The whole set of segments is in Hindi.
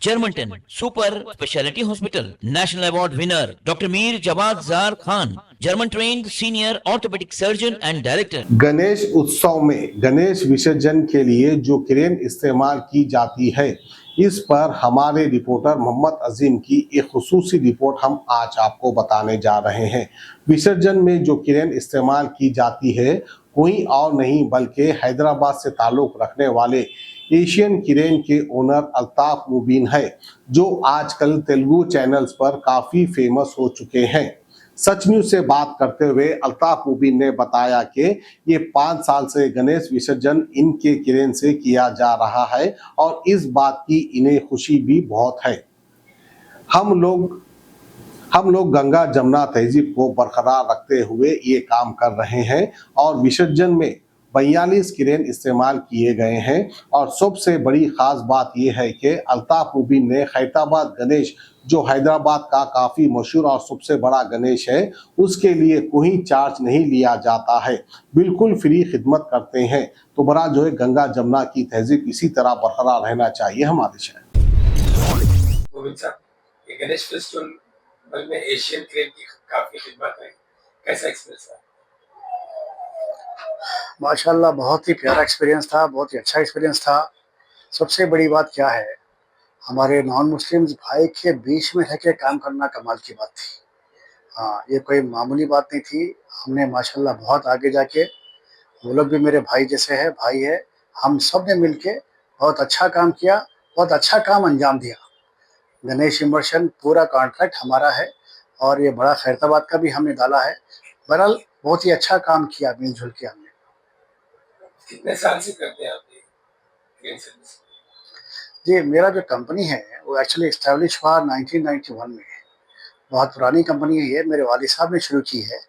Germanton super speciality hospital, national award winner doctor Mir Jawad Zar Khan, German trained senior orthopaedic surgeon and director. Ganesh Utsav में गणेश विसर्जन के लिए जो क्रेन इस्तेमाल की जाती है, इस पर हमारे रिपोर्टर मोहम्मद अजीम की एक खुसूसी रिपोर्ट हम आज आपको बताने जा रहे हैं। विसर्जन में जो क्रेन इस्तेमाल की जाती है कोई और नहीं बल्कि हैदराबाद से ताल्लुक रखने वाले एशियन क्रेन के ओनर अल्ताफ मुबीन है, जो आजकल तेलुगु चैनल्स पर काफ़ी फेमस हो चुके हैं। सच न्यूज से बात करते हुए अल्ताफ मुबीन ने बताया कि ये 5 साल से गणेश विसर्जन इनके क्रेन से किया जा रहा है और इस बात की इन्हें खुशी भी बहुत है। हम लोग गंगा जमुना तहजीब को बरकरार रखते हुए ये काम कर रहे हैं और विसर्जन में 42 क्रेन इस्तेमाल किए गए हैं और सबसे बड़ी खास बात यह है कि अल्ताफ मुबीन ने खैरताबाद गणेश, जो हैदराबाद का काफ़ी मशहूर और सबसे बड़ा गणेश है, उसके लिए कोई चार्ज नहीं लिया जाता है, बिल्कुल फ्री खिदमत करते हैं। तो बड़ा जो है गंगा जमुना की तहजीब इसी तरह बरकरार रहना चाहिए हमारे शहर। गणेश फेस्टिवल में एशियन क्रेन की काफी खिदमत है, कैसा एक्सपीरियंस है? माशाल्लाह बहुत ही प्यारा एक्सपीरियंस था, बहुत ही अच्छा एक्सपीरियंस था। सबसे बड़ी बात क्या है, हमारे नॉन मुस्लिम्स भाई के बीच में रह के काम करना कमाल की बात थी। हाँ, ये कोई मामूली बात नहीं थी। हमने माशाल्लाह बहुत आगे जाके, वो लोग भी मेरे भाई जैसे है, भाई है, हम सब ने मिलके बहुत अच्छा काम किया, बहुत अच्छा काम अंजाम दिया। गणेश इमर्शन पूरा कॉन्ट्रैक्ट हमारा है और ये बड़ा खैरताबाद का भी हमने डाला है। बहरहाल बहुत ही अच्छा काम किया मिलजुल के हमने। कितने साल से करते हैं आप ये क्रेन सर्विस? जी, मेरा जो कंपनी है वो एक्चुअली इस्टेब्लिश हुआ 1991 में है। बहुत पुरानी कंपनी है ये, मेरे वालिद साहब ने शुरू की है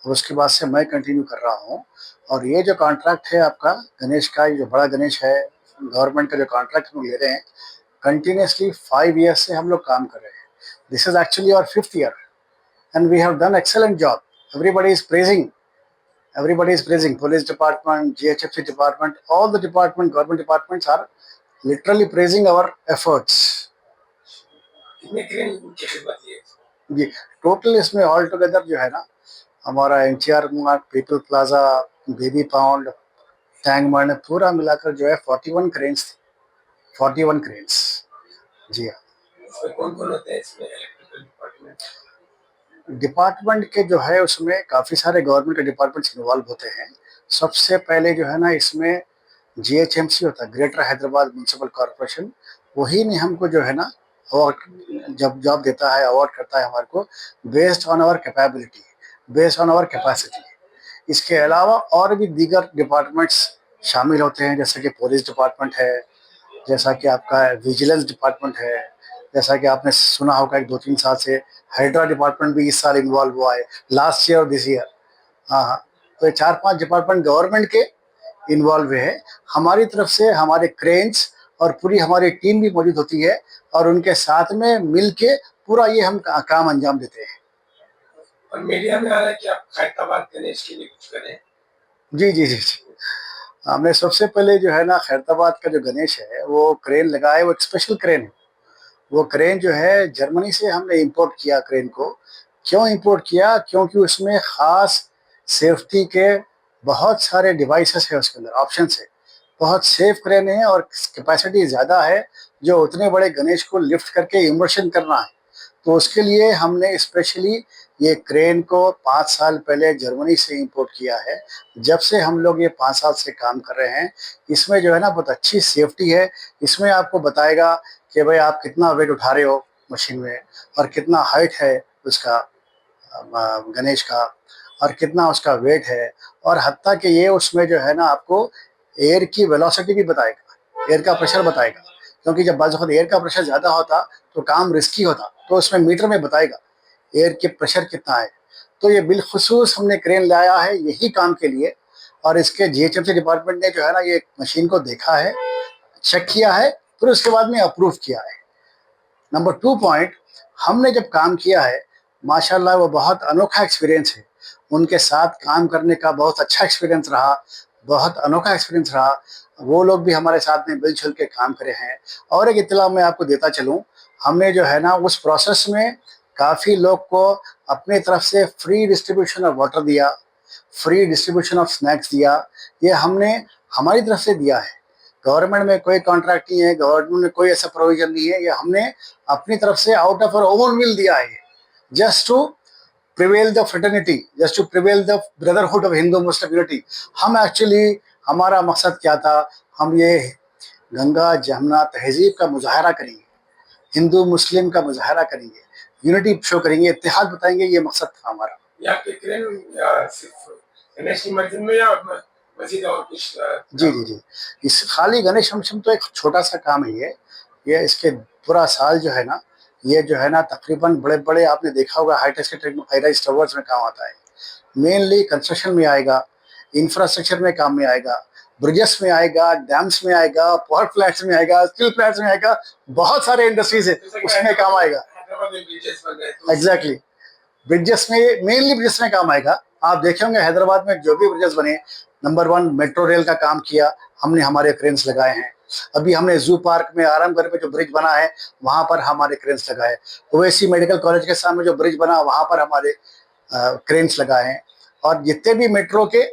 और उसके बाद से मैं कंटिन्यू कर रहा हूँ। और ये जो कॉन्ट्रैक्ट है आपका गणेश का, ये जो बड़ा गणेश है, गवर्नमेंट का जो कॉन्ट्रैक्ट हम ले रहे हैं, कंटिन्यूसली 5 ईयर्स से हम लोग काम कर रहे हैं। This is actually our 5th year and we have done excellent job. Everybody is praising police department, GHFC department, all the government departments are literally praising our efforts. कितने क्रेन की खिदमत है? जी, टोटल इसमें ऑल टुगेदर जो है ना, हमारा NTR mart, people plaza, baby pound, tank mart पूरा मिलाकर जो है 41 क्रेन्स थी। 41 क्रेन्स। जी हाँ। इसमें कौन-कौन होते हैं इसमें इलेक्ट्रिकल डिपार्टमेंट? डिपार्टमेंट के जो है उसमें काफ़ी सारे गवर्नमेंट के डिपार्टमेंट्स इन्वॉल्व होते हैं। सबसे पहले जो है ना इसमें जीएचएमसी होता है, ग्रेटर हैदराबाद म्युनिसिपल कॉरपोरेशन, वही ने हमको जो है ना अवार्ड जब जॉब देता है, अवार्ड करता है हमारे को based on our capability, based on our capacity. इसके अलावा और भी दीगर डिपार्टमेंट्स शामिल होते हैं, जैसे कि पुलिस डिपार्टमेंट है, जैसा कि आपका विजिलेंस डिपार्टमेंट है, जैसा कि आपने सुना होगा कि 2-3 साल से हाइड्रा डिपार्टमेंट भी इस साल इन्वॉल्व हुआ है, लास्ट ईयर और दिस ईयर। हाँ, तो ये 4-5 डिपार्टमेंट गवर्नमेंट के इन्वॉल्व है। हमारी तरफ से हमारे क्रेन्स और पूरी हमारी टीम भी मौजूद होती है और उनके साथ में मिल के पूरा ये हम काम अंजाम देते हैं। और मीडिया में आ रहा है कि आप खैरताबाद गणेश के लिए कुछ करें। जी जी जी जी, हमने सबसे पहले जो है ना खैरताबाद का जो गणेश है वो क्रेन लगाया, वो एक स्पेशल क्रेन है। वो क्रेन जो है जर्मनी से हमने इंपोर्ट किया क्रेन को। क्यों इंपोर्ट किया? क्योंकि उसमें ख़ास सेफ्टी के बहुत सारे डिवाइसेस है, उसके अंदर ऑप्शंस है, बहुत सेफ क्रेन है और कैपेसिटी ज़्यादा है, जो उतने बड़े गणेश को लिफ्ट करके इमर्शन करना है। तो उसके लिए हमने स्पेशली ये क्रेन को 5 साल पहले जर्मनी से इंपोर्ट किया है। जब से हम लोग ये 5 साल से काम कर रहे हैं, इसमें जो है ना बहुत अच्छी सेफ्टी है। इसमें आपको बताएगा कि भाई आप कितना वेट उठा रहे हो मशीन में और कितना हाइट है उसका गणेश का और कितना उसका वेट है, और हत्ता कि ये उसमें जो है ना आपको एयर की वेलोसिटी भी बताएगा, एयर का प्रेशर बताएगा। क्योंकि जब बाज़ वक़्त एयर का प्रेशर ज़्यादा होता तो काम रिस्की होता, तो उसमें मीटर में बताएगा एयर के प्रेशर कितना है। तो ये बिलखुसूस हमने क्रेन लाया है यही काम के लिए, और इसके जीएचएमसी डिपार्टमेंट ने जो है ना ये मशीन को देखा है, चेक किया है, फिर उसके बाद में अप्रूव किया है। नंबर 2 पॉइंट, हमने जब काम किया है माशाल्लाह वो बहुत अनोखा एक्सपीरियंस है। उनके साथ काम करने का बहुत अच्छा एक्सपीरियंस रहा। बहुत अनोखा एक्सपीरियंस रहा। वो लोग भी हमारे साथ में मिलजुल के काम करे हैं। और एक इत्तला मैं आपको देता चलूँ, हमने जो है ना उस प्रोसेस में काफ़ी लोग को अपनी तरफ से फ्री डिस्ट्रीब्यूशन ऑफ वाटर दिया, फ्री डिस्ट्रीब्यूशन ऑफ स्नैक्स दिया। ये हमने हमारी तरफ से दिया है। गवर्नमेंट में कोई कॉन्ट्रैक्ट नहीं है, गवर्नमेंट में कोई ऐसा प्रोविजन नहीं है। ये हमने अपनी तरफ से out of our own will दिया है, just to prevail the fraternity, just to prevail the brotherhood of Hindu Muslim unity. हम एक्चुअली, हमारा मकसद क्या था, हम ये गंगा जमुना तहजीब का मुजाहरा करेंगे, हिंदू मुस्लिम का मुजाहरा करेंगे, यूनिटी शो करेंगे, इत्तेहाद बताएंगे। ये मकसद था हमारा। या आपके क्रेन सिर्फ गणेश की मस्जिद में या मस्जिद और कुछ? जी जी जी, इस खाली गणेश महोत्सव तो एक छोटा सा काम है ये इसके पूरा साल जो है ना, ये जो है ना तकरीबन बड़े बड़े आपने देखा होगा हाईटेक के हाई-राइज टावर्स में काम आता है। मेनली कंस्ट्रक्शन में आएगा, इंफ्रास्ट्रक्चर में काम में आएगा, ब्रिजेस में आएगा, डैम्स में आएगा, पावर प्लांट्स में आएगा, स्टील प्लांट्स में आएगा, बहुत सारे इंडस्ट्रीज है उसमें काम आएगा। हैदराबाद में ब्रिजेस बन रहे हैं तो एग्जैक्टली, ब्रिजेस में, मेनली ब्रिजेस में काम आएगा। आप देखे होंगे हैदराबाद में जो भी ब्रिजेस बने, नंबर 1 मेट्रो रेल का काम किया हमने, हमारे क्रेन्स लगाए हैं। अभी हमने जू पार्क में आरामगढ़ में जो ब्रिज बना है वहां पर हमारे क्रेन्स लगाए। ओवैसी मेडिकल कॉलेज के सामने जो ब्रिज बना वहां पर हमारे क्रेन्स लगाए हैं। और जितने भी मेट्रो के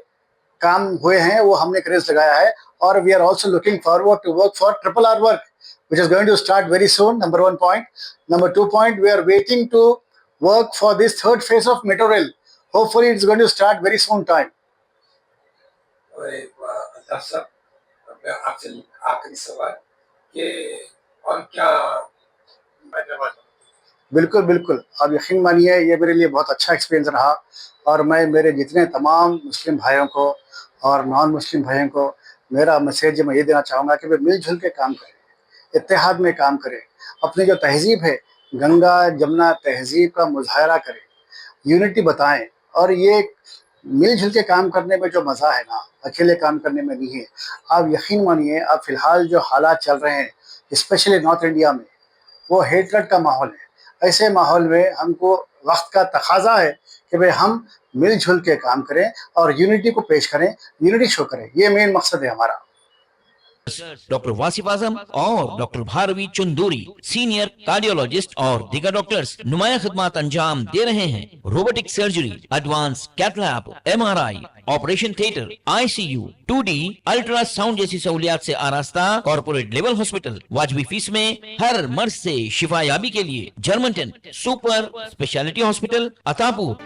काम हुए हैं वो हमने क्रेन्स लगाया है। और we are also looking forward to work for RRR work which is going to start very soon, number 1 point. Number 2 point, we are waiting to work for this third phase of metro rail. Hopefully it's going to start very soon time. और अल्ताफ साहब, मैं आपसे आखिरी सवाल कि और क्या हैदराबाद? बिल्कुल बिल्कुल, आप यकीन मानिए ये मेरे लिए बहुत अच्छा एक्सपीरियंस रहा। और मैं मेरे जितने तमाम मुस्लिम भाइयों को और नॉन मुस्लिम भाइयों को मेरा मैसेज मैं ये देना चाहूँगा कि वे मिलजुल के काम करें, इत्तेहाद में काम करें, अपनी जो तहजीब है गंगा जमुना तहजीब का मुजाहरा करें, यूनिटी बताएं। और ये मिलजुल के काम करने में जो मज़ा है ना, अकेले काम करने में नहीं है। आप यकीन मानिए, अब फ़िलहाल जो हालात चल रहे हैं स्पेशली नॉर्थ इंडिया में, वो हेटरेट का माहौल है। ऐसे माहौल में हमको वक्त का तकाजा है कि भाई हम मिलजुल के काम करें और यूनिटी को पेश करें, यूनिटी शो करें। ये मेन मकसद है हमारा। डॉक्टर वासिफ आजम और doctor Bharvi Chanduri, senior cardiologist और दीगर डॉक्टर्स नुमाया खिदमत अंजाम दे रहे हैं। Robotic surgery, advance cath lab, MRI, operation theatre, ICU, 2D ultrasound जैसी सहूलियात से आरास्ता कॉर्पोरेट लेवल हॉस्पिटल। वाजबी फीस में हर मर्ज से शिफायाबी के लिए German 10 super speciality hospital Attapur.